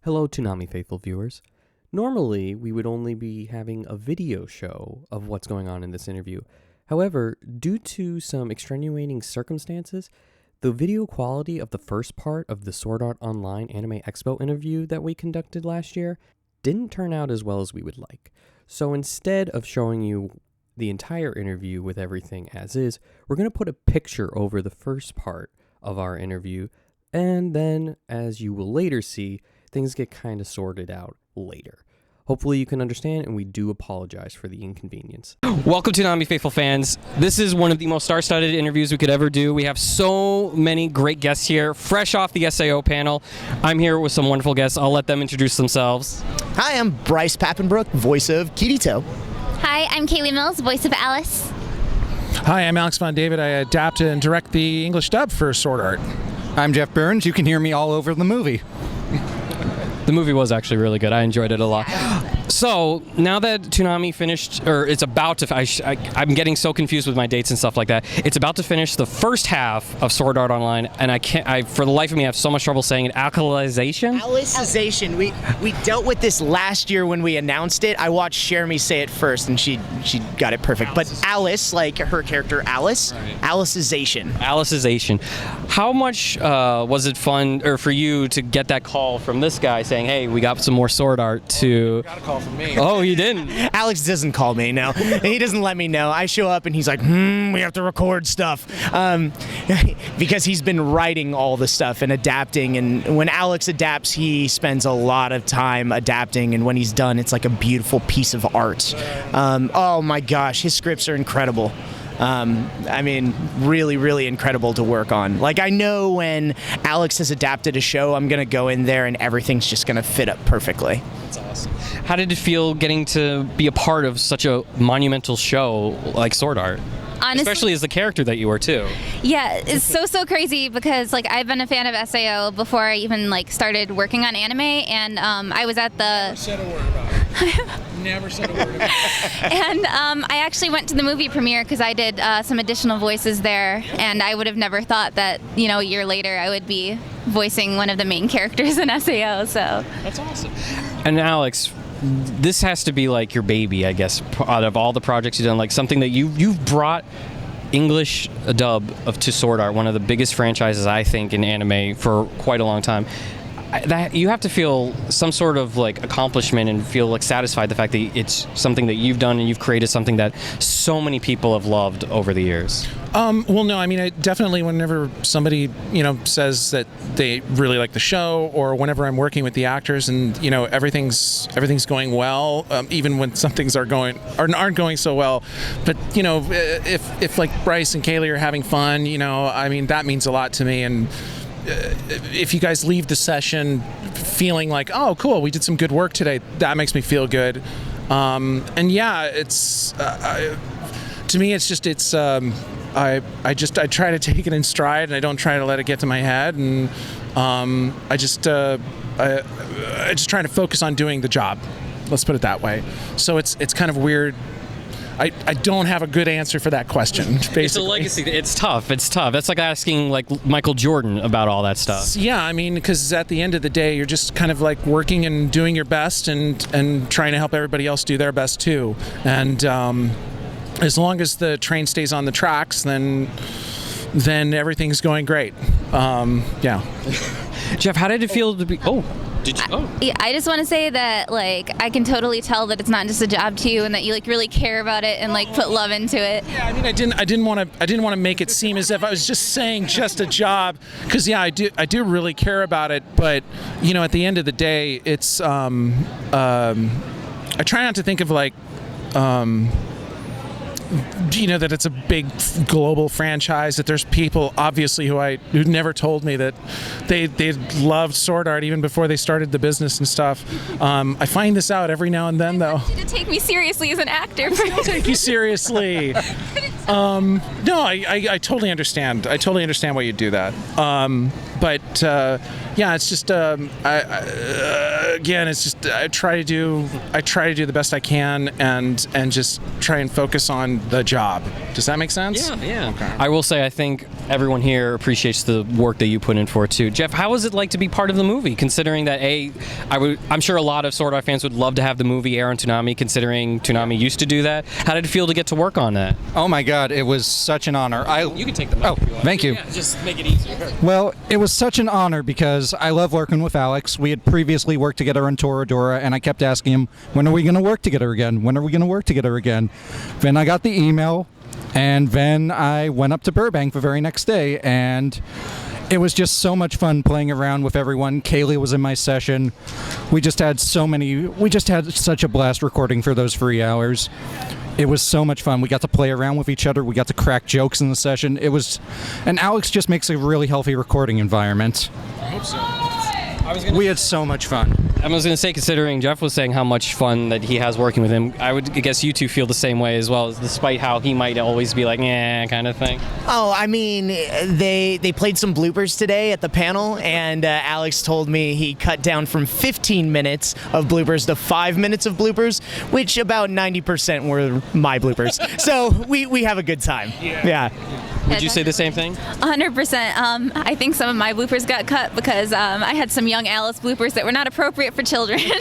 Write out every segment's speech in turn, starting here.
Hello, Toonami Faithful viewers. Normally, we would only be having a video show of what's going on in this interview. However, due to some extenuating circumstances, the video quality of the first part of the Sword Art Online Anime Expo interview that we conducted last year didn't turn out as well as we would like. So instead of showing you the entire interview with everything as is, we're going to put a picture over the first part of our interview, and then, as you will later see, things get kind of sorted out later. Hopefully you can understand, and we do apologize for the inconvenience. Welcome to Toonami Faithful fans. This is one of the most star-studded interviews we could ever do. We have so many great guests here, fresh off the SAO panel. I'm here with some wonderful guests. I'll let them introduce themselves. Hi, I'm Bryce Papenbrook, voice of Kirito. Hi, I'm Kayli Mills, voice of Alice. Hi, I'm Alex Von David. I adapt and direct the English dub for Sword Art. I'm Jeff Burns. You can hear me all over the movie. The movie was actually really good. I enjoyed it a lot. So, now that Toonami finished, or it's about to, I'm getting so confused with my dates and stuff like that. It's about to finish the first half of Sword Art Online, and for the life of me, I have so much trouble saying it. Alicization? Alicization. We dealt with this last year when we announced it. I watched Jeremy say it first, and she got it perfect. But Alice, like her character Alice, right. Alicization. Alicization. How much was it fun, or for you, to get that call from this guy saying, hey, we got some more Sword Art to... Got a call from me. Oh, you didn't? Alex doesn't call me, no. He doesn't let me know. I show up and he's like, we have to record stuff. Because he's been writing all the stuff and adapting, and when Alex adapts, he spends a lot of time adapting, and when he's done, it's like a beautiful piece of art. Oh my gosh, his scripts are incredible. I mean, really, really incredible to work on. Like, I know when Alex has adapted a show, I'm going to go in there and everything's just going to fit up perfectly. That's awesome. How did it feel getting to be a part of such a monumental show like Sword Art? Honestly, especially as the character that you were too. Yeah, it's so crazy because like I've been a fan of SAO before I even like started working on anime, and I was at the... Never said a word about it. Never said a word about it. And I actually went to the movie premiere because I did some additional voices there, and I would have never thought that, you know, a year later I would be voicing one of the main characters in SAO, so. That's awesome. And Alex, this has to be like your baby, I guess, out of all the projects you've done, like something that you've brought English dub to Sword Art, one of the biggest franchises, I think, in anime for quite a long time. That you have to feel some sort of like accomplishment and feel like satisfied the fact that it's something that you've done and you've created something that so many people have loved over the years. Well, no, I mean, I definitely, whenever somebody, says that they really like the show, or whenever I'm working with the actors and, everything's going well, even when some things aren't going so well. But, if like Bryce and Kayli are having fun, I mean, that means a lot to me. And if you guys leave the session feeling like, oh, cool, we did some good work today, that makes me feel good. And yeah, it's to me, I try to take it in stride, and I don't try to let it get to my head, and I just try to focus on doing the job. Let's put it that way. So it's kind of weird. I don't have a good answer for that question, basically. It's a legacy. It's tough. That's like asking like Michael Jordan about all that stuff. Yeah, I mean, because at the end of the day, you're just kind of like working and doing your best and trying to help everybody else do their best too. And as long as the train stays on the tracks, then everything's going great. Yeah. Jeff, how did it feel to be... Did you? Oh. I just want to say that like I can totally tell that it's not just a job to you, and that you like really care about it and like put love into it. Yeah, I mean, I didn't want to make it seem as if I was just saying just a job, because yeah, I do really care about it, but at the end of the day, it's I try not to think of like that it's a big global franchise, that there's people obviously who never told me that they loved Sword Art even before they started the business and stuff. I find this out every now and then, though. I want you to take me seriously as an actor. I'll take you seriously. No, I totally understand. I totally understand why you do that. But yeah, it's just again, it's just I try to do the best I can, and just try and focus on the job. Does that make sense? Yeah. Okay. I will say, I think everyone here appreciates the work that you put in for it too. Jeff, how was it like to be part of the movie? Considering that I'm sure a lot of Sword Art fans would love to have the movie air on Toonami. Considering Toonami used to do that, how did it feel to get to work on that? Oh my God, it was such an honor. You can take the mic. Oh, if you want. thank you. Yeah, just make it easier. Well, it was such an honor because I love working with Alex. We had previously worked together on Toradora, and I kept asking him, when are we going to work together again? When are we going to work together again? Then I got the email, and then I went up to Burbank the very next day, and it was just so much fun playing around with everyone. Kayli was in my session. We just had such a blast recording for those 3 hours. It was so much fun. We got to play around with each other. We got to crack jokes in the session. And Alex just makes a really healthy recording environment. I hope so. We had so much fun. I was going to say, considering Jeff was saying how much fun that he has working with him, I guess you two feel the same way as well, despite how he might always be like, eh, kind of thing. Oh, I mean, they played some bloopers today at the panel, and Alex told me he cut down from 15 minutes of bloopers to 5 minutes of bloopers, which about 90% were my bloopers. So we have a good time. Yeah. Would you say the same thing? 100%. I think some of my bloopers got cut because I had some young Alice bloopers that were not appropriate for children. We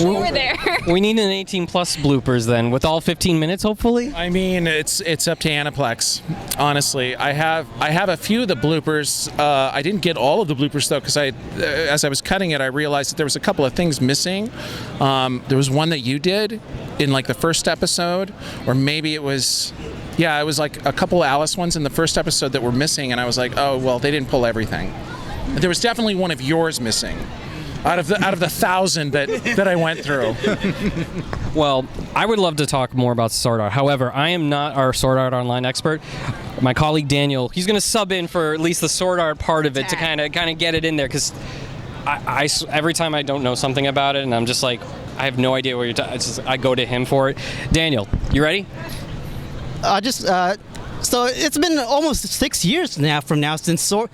were there. We need an 18-plus bloopers then, with all 15 minutes, hopefully? I mean, it's up to Aniplex. Honestly, I have a few of the bloopers. I didn't get all of the bloopers though, because as I was cutting it, I realized that there was a couple of things missing. There was one that you did in like the first episode, or maybe it was. Yeah, it was like a couple of Alice ones in the first episode that were missing, and I was like, oh well, they didn't pull everything. There was definitely one of yours missing, out of the 1,000 that I went through. Well, I would love to talk more about Sword Art. However, I am not our Sword Art Online expert. My colleague Daniel, he's going to sub in for at least the Sword Art part of it to kind of get it in there, because I every time I don't know something about it, and I'm just like, I have no idea what you're talking. I go to him for it. Daniel, you ready? So it's been almost 6 years now since Sword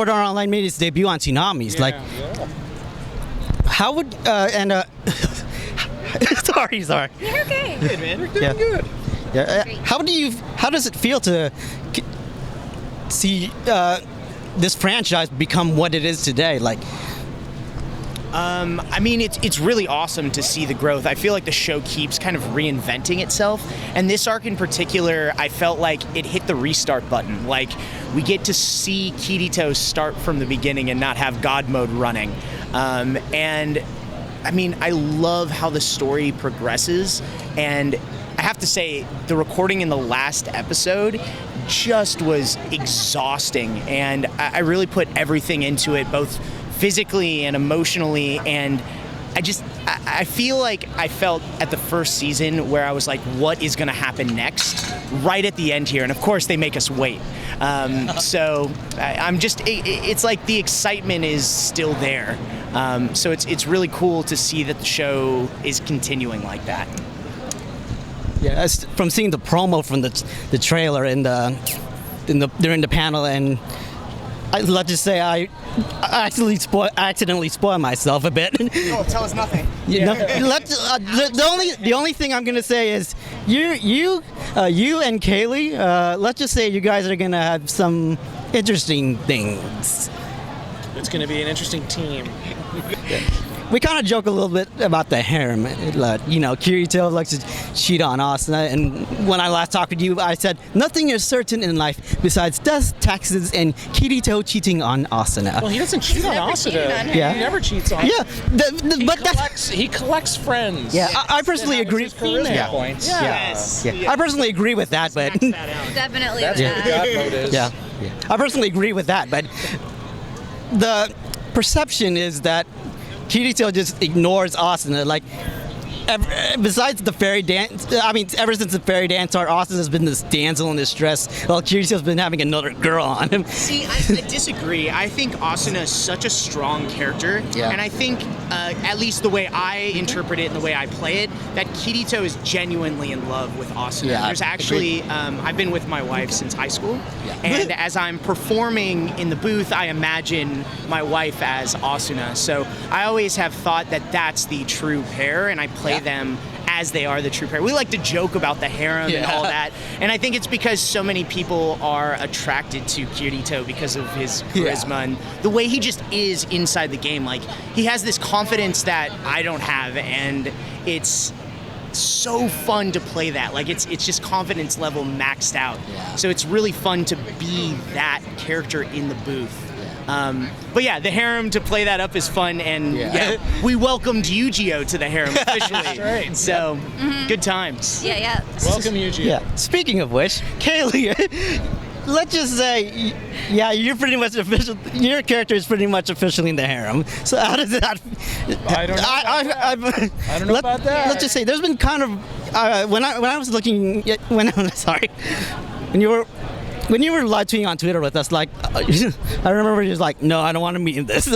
Art Online made its debut on Toonami. How would sorry. You're okay. Good, man. We're doing good. Yeah. How does it feel to see this franchise become what it is today? I mean, it's really awesome to see the growth. I feel like the show keeps kind of reinventing itself, and this arc in particular, I felt like it hit the restart button. Like, we get to see Kirito start from the beginning and not have God mode running. And I mean, I love how the story progresses, and I have to say, the recording in the last episode just was exhausting, and I really put everything into it, both physically and emotionally, and I feel like I felt at the first season where I was like, what is going to happen next, right at the end here, and of course they make us wait. So it's like the excitement is still there. So it's really cool to see that the show is continuing like that. Yeah, from seeing the promo from the trailer and during the panel, and let's just say I accidentally spoiled myself a bit. Oh, tell us nothing. The only thing I'm gonna say is you and Kayli. Let's just say you guys are gonna have some interesting things. It's going to be an interesting team. We kind of joke a little bit about the harem. Kirito likes to cheat on Asuna, and when I last talked with you, I said nothing is certain in life besides death, taxes, and Kirito cheating on Asuna. Well, he doesn't cheat on Asuna. Yeah. He never cheats on. Yeah, he collects friends. Yeah, I personally agree. Charisma points. Yes. Yeah. I personally agree with that, but Definitely. That's what the God mode is. yeah, I personally agree with that, but the perception is that Kirito just ignores Asuna. Besides the fairy dance, ever since the fairy dance art, Asuna has been this damsel in distress, while Kirito's been having another girl on him. See, I disagree. I think Asuna is such a strong character, and I think, at least the way I interpret it and the way I play it, that Kirito is genuinely in love with Asuna. Yeah, There's actually, I've been with my wife since high school, and as I'm performing in the booth, I imagine my wife as Asuna. So I always have thought that that's the true pair, and I play them as they are the true pair. We like to joke about the harem and all that, and I think it's because so many people are attracted to Kirito because of his charisma and the way he just is inside the game. Like, he has this confidence that I don't have, and it's so fun to play that. Like, it's just confidence level maxed out. So it's really fun to be that character in the booth. But yeah, the harem, to play that up is fun, and we welcomed Yu-Gi-Oh to the harem officially. That's right. So good times. Yeah. Welcome, Yuji. Yeah. Speaking of which, Kayli, let's just say, you're pretty much official. Your character is pretty much officially in the harem. So how does that? I don't know. I don't know about that. Let's just say there's been kind of when I was looking when you were live tweeting on Twitter with us, like, I remember you was like, no, I don't want to meet in this.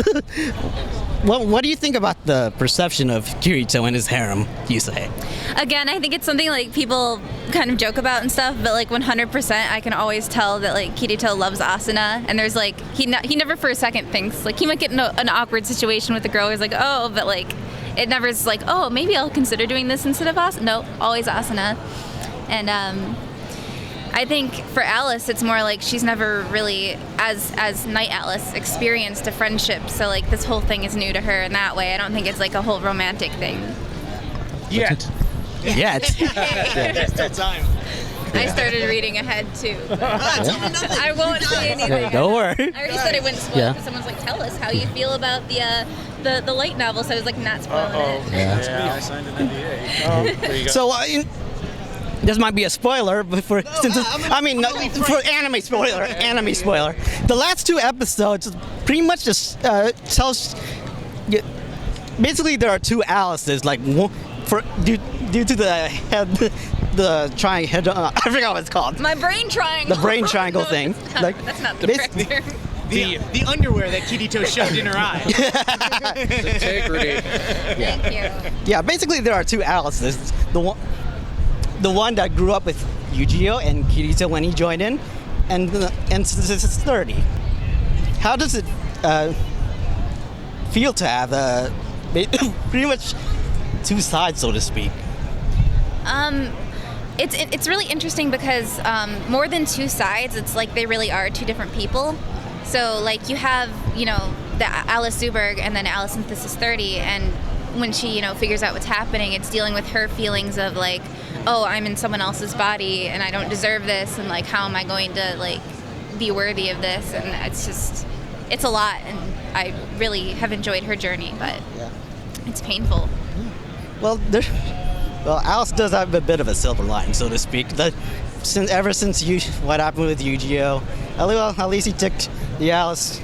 What do you think about the perception of Kirito and his harem, you say? Again, I think it's something like people kind of joke about and stuff, but like 100% I can always tell that like Kirito loves Asuna, and there's like, he never for a second thinks, like, he might get in an awkward situation with the girl, he's like, oh, but like, it never is like, oh, maybe I'll consider doing this instead of Asuna. No, always Asuna. And I think for Alice, it's more like she's never really, as Night Alice, experienced a friendship. So like this whole thing is new to her in that way. I don't think it's like a whole romantic thing. Yet. There's still time. I started reading ahead too. I won't say anything. Don't worry. I already said I wouldn't spoil because someone's like, tell us how you feel about the light novel. So I was like, not spoiling it. Yeah, I signed an NDA. Oh, there you go. So this might be a spoiler, but for anime spoiler. The last 2 episodes pretty much just tells. Basically, there are 2 Alices. Like, due to the triangle. I forgot what it's called. My brain triangle. The brain triangle thing. Like, that's not the correct term. The underwear that Kirito shoved in her eye. Integrity. Thank you. Yeah, basically there are 2 Alices. The one that grew up with Yu-Gi-Oh and Kirito when he joined in, and since it's 30. How does it feel to have pretty much 2 sides, so to speak? It's really interesting because more than 2 sides, it's like they really are 2 different people. So like you have, the Alice Zuberg and then Alice Synthesis 30, and when she, figures out what's happening, it's dealing with her feelings of like, oh, I'm in someone else's body and I don't deserve this, and like, how am I going to like be worthy of this? And it's a lot, and I really have enjoyed her journey, but it's painful. Well, Alice does have a bit of a silver lining, so to speak. Ever since what happened with Yu-Gi-Oh, at least he took the Alice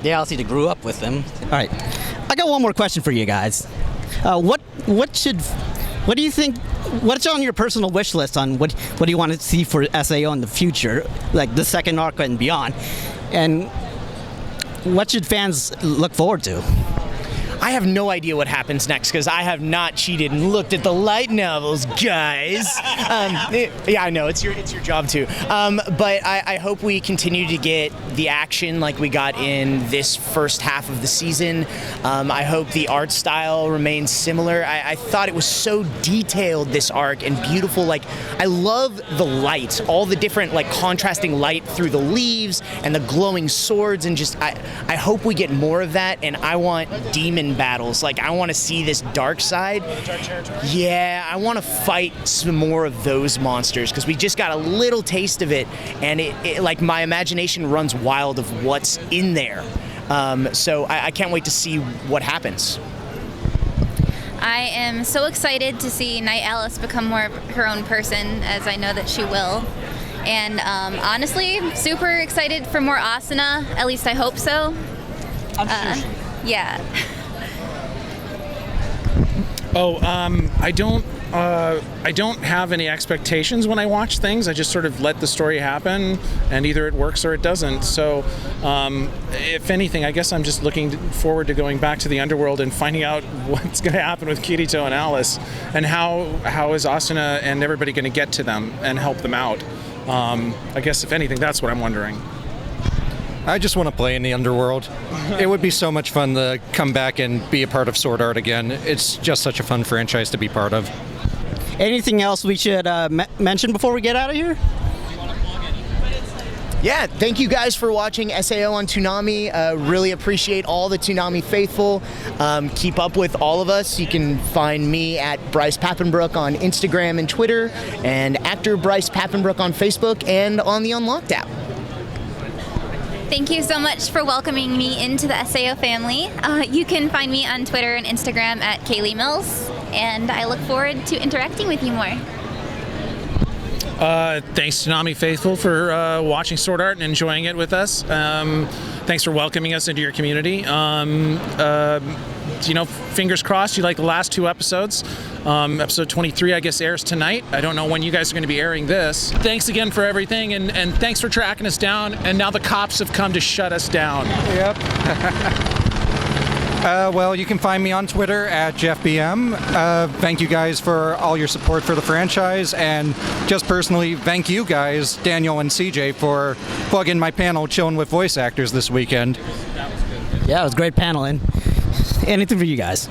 he grew up with him. All right, I got one more question for you guys. What do you think? What's on your personal wish list on what do you want to see for SAO in the future, like the second arc and beyond? And what should fans look forward to? I have no idea what happens next because I have not cheated and looked at the light novels, guys. Yeah, I know, it's your job too. But I hope we continue to get the action like we got in this first half of the season. I hope the art style remains similar. I thought it was so detailed, this arc, and beautiful. Like, I love the light, all the different like contrasting light through the leaves and the glowing swords, and just I hope we get more of that, and I want demon battles. Like, I want to see this dark side. Yeah, I want to fight some more of those monsters because we just got a little taste of it, and it like my imagination runs wild of what's in there. So I can't wait to see what happens. I am so excited to see Night Alice become more of her own person, as I know that she will. And honestly, super excited for more Asuna. At least I hope so. Yeah. I don't have any expectations when I watch things. I just sort of let the story happen, and either it works or it doesn't. So, if anything, I guess I'm just looking forward to going back to the underworld and finding out what's going to happen with Kirito and Alice, and how is Asuna and everybody going to get to them and help them out. I guess if anything, that's what I'm wondering. I just want to play in the underworld. It would be so much fun to come back and be a part of Sword Art again. It's just such a fun franchise to be part of. Anything else we should mention before we get out of here? Yeah, thank you guys for watching SAO on Toonami. Really appreciate all the Toonami Faithful. Keep up with all of us. You can find me at Bryce Papenbrook on Instagram and Twitter, and actor Bryce Papenbrook on Facebook and on the Unlocked app. Thank you so much for welcoming me into the SAO family. You can find me on Twitter and Instagram at Kayli Mills, and I look forward to interacting with you more. Thanks, Toonami Faithful, for watching Sword Art and enjoying it with us. Thanks for welcoming us into your community. Fingers crossed you like the last 2 episodes. Episode 23, I guess, airs tonight. I don't know when you guys are going to be airing this. Thanks again for everything, and thanks for tracking us down. And now the cops have come to shut us down. Yep. Well, you can find me on Twitter at JeffBM. Thank you guys for all your support for the franchise, and just personally, thank you guys, Daniel and CJ, for plugging my panel Chilling with Voice Actors this weekend. Yeah, it was great paneling. Anything for you guys.